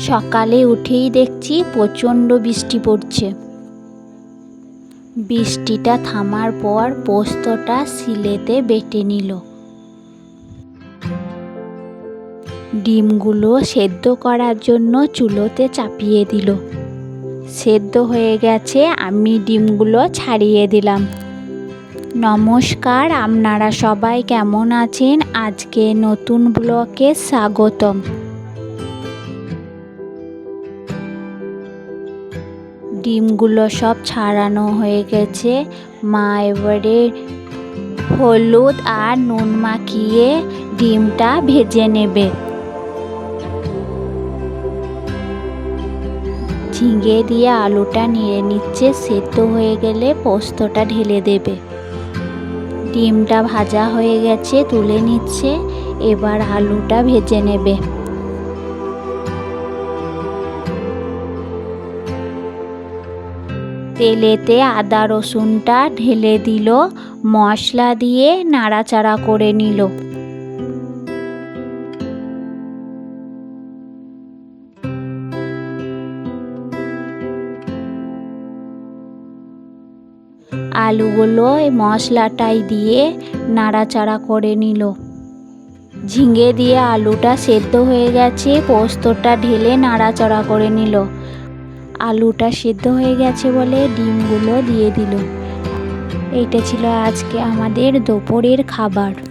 সকালে উঠেই দেখছি প্রচণ্ড বৃষ্টি পড়ছে। বৃষ্টিটা থামার পর পোস্তটা শিলেতে বেটে নিল। ডিমগুলো সেদ্ধ করার জন্য চুলোতে চাপিয়ে দিল। সেদ্ধ হয়ে গেছে, আমি ডিমগুলো ছাড়িয়ে দিলাম। নমস্কার, আপনারা সবাই কেমন আছেন? আজকে নতুন ব্লগে স্বাগতম। ডিমগুলো সব ছাড়ানো হয়ে গেছে। মা এবারে হলুদ আর নুন মাখিয়ে ডিমটা ভেজে নেবে। ঝিঙে দিয়ে আলুটা নেড়ে নিচ্ছে, সেদ্ধ হয়ে গেলে পোস্তটা ঢেলে দেবে। ডিমটা ভাজা হয়ে গেছে, তুলে নিচ্ছে। এবার আলুটা ভেজে নেবে। তেলেতে আদা রসুনটা ঢেলে দিল, মশলা দিয়ে নাড়াচাড়া করে নিল। আলুগুলো এই মশলাটাই দিয়ে নাড়াচাড়া করে নিল। ঝিঙে দিয়ে আলুটা সেদ্ধ হয়ে গেছে, পোস্তটা ঢেলে নাড়াচাড়া করে নিল। আলুটা সেদ্ধ হয়ে গেছে বলে ডিমগুলো দিয়ে দিল। এইটা ছিল আজকে আমাদের দুপুরের খাবার।